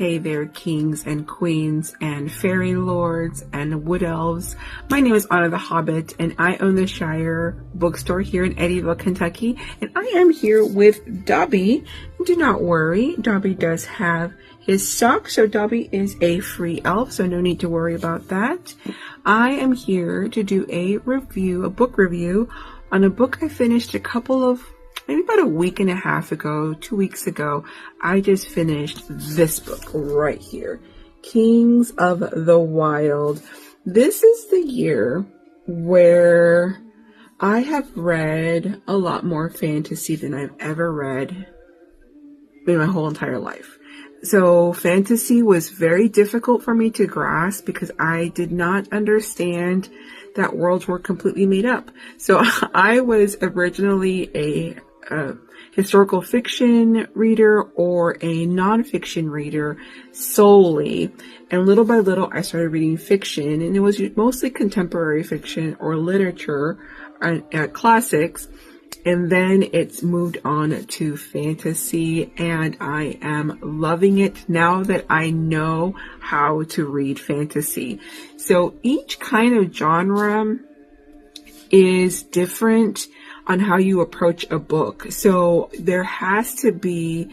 Hey there, kings and queens and fairy lords and wood elves. My name is Anna the Hobbit, and I own the Shire bookstore here in Eddyville, Kentucky. And I am here with Dobby. Do not worry, Dobby does have his socks, so Dobby is a free elf, so no need to worry about that. I am here to do a book review, on a book I finished maybe about a week and a half ago, 2 weeks ago. I just finished this book right here, Kings of the Wyld. This is the year where I have read a lot more fantasy than I've ever read in my whole entire life. So fantasy was very difficult for me to grasp because I did not understand that worlds were completely made up. So I was originally a historical fiction reader or a nonfiction reader solely, and little by little I started reading fiction, and it was mostly contemporary fiction or literature, classics, and then it's moved on to fantasy, and I am loving it now that I know how to read fantasy. So each kind of genre is different on how you approach a book. So there has to be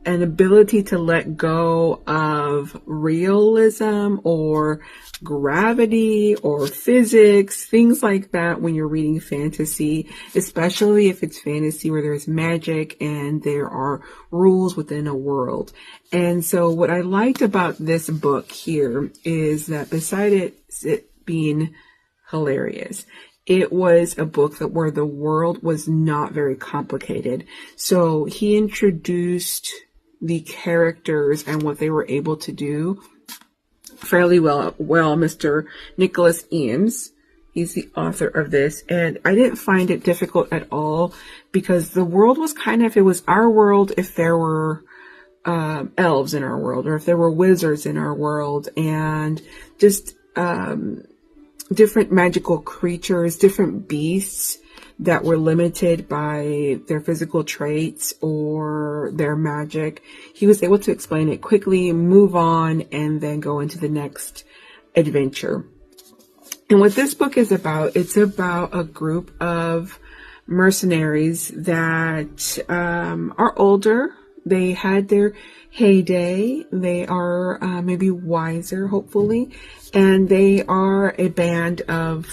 an ability to let go of realism or gravity or physics, things like that when you're reading fantasy, especially if it's fantasy where there's magic and there are rules within a world. And so what I liked about this book here is that beside it being hilarious, it was a book where the world was not very complicated. So he introduced the characters and what they were able to do fairly well, Mr. Nicholas Eames. He's the author of this, and I didn't find it difficult at all because the world was it was our world if there were elves in our world, or if there were wizards in our world, and just different magical creatures, different beasts that were limited by their physical traits or their magic. He was able to explain it quickly, move on, and then go into the next adventure. And what this book is about, it's about a group of mercenaries that are older. They had their heyday. They are maybe wiser, hopefully, and they are a band of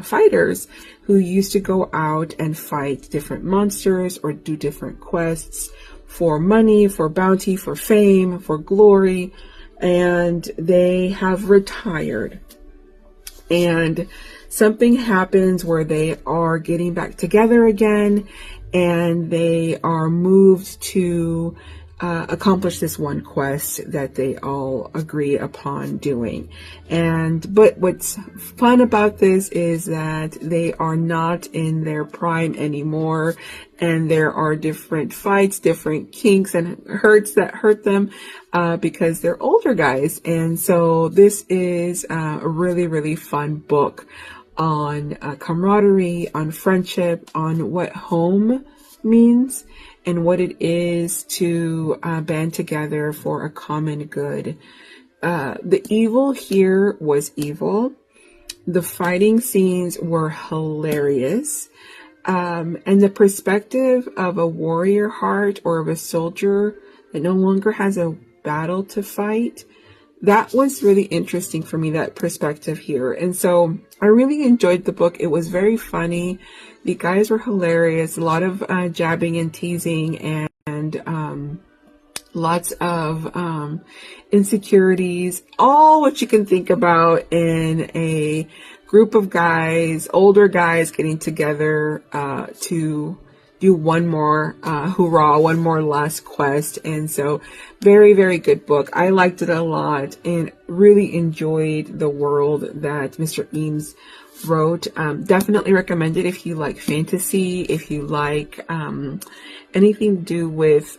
fighters who used to go out and fight different monsters or do different quests for money, for bounty, for fame, for glory, and they have retired. And something happens where they are getting back together again, and they are moved to accomplish this one quest that they all agree upon doing. But what's fun about this is that they are not in their prime anymore, and there are different fights, different kinks and hurts that hurt them because they're older guys. And so this is a really, really fun book on camaraderie, on friendship, on what home means and what it is to band together for a common good. The evil here was evil. The fighting scenes were hilarious. And the perspective of a warrior heart or of a soldier that no longer has a battle to fight, that was really interesting for me, that perspective here. And so I really enjoyed the book. It was very funny. The guys were hilarious. A lot of jabbing and teasing, and lots of insecurities. All what you can think about in a group of guys, older guys getting together to do one more hurrah, one more last quest. And so very, very good book. I liked it a lot and really enjoyed the world that Mr. Eames wrote. Definitely recommend it if you like fantasy, if you like anything to do with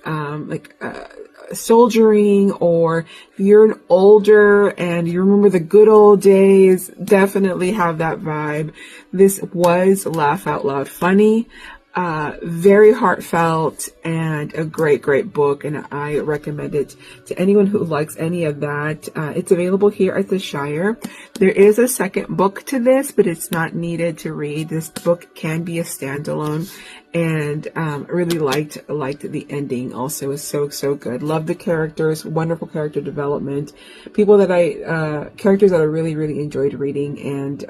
soldiering, or if you're an older and you remember the good old days, definitely have that vibe. This was laugh out loud funny. Very heartfelt and a great book, and I recommend it to anyone who likes any of that. It's available here at the Shire. There is a second book to this, but it's not needed to read. This book can be a standalone, and really liked the ending. Also, is so good. Love the characters, wonderful character development. People that characters that I really enjoyed reading, and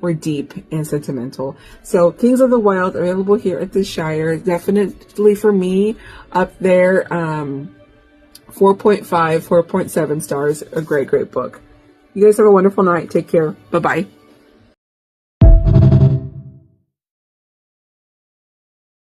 were deep and sentimental. So Kings of the Wyld, available here at the Shire. Definitely for me, up there, 4.5, 4.7 stars. A great book. You guys have a wonderful night. Take care. Bye-bye.